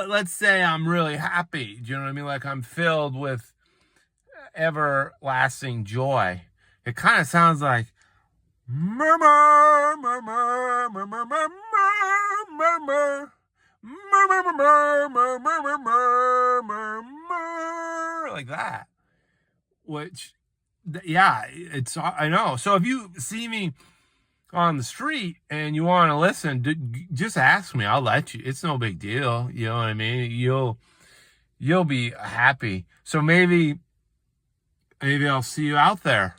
let's say I'm really happy. Do you know what I mean? Like I'm filled with everlasting joy. It kind of sounds like murmur, murmur, murmur, murmur, murmur, murmur, murmur, murmur, murmur, like that. Which, yeah, it's, I know. So if you see me on the street and you want to listen, just ask me. I'll let you. It's no big deal. You know what I mean? You'll be happy. So maybe I'll see you out there.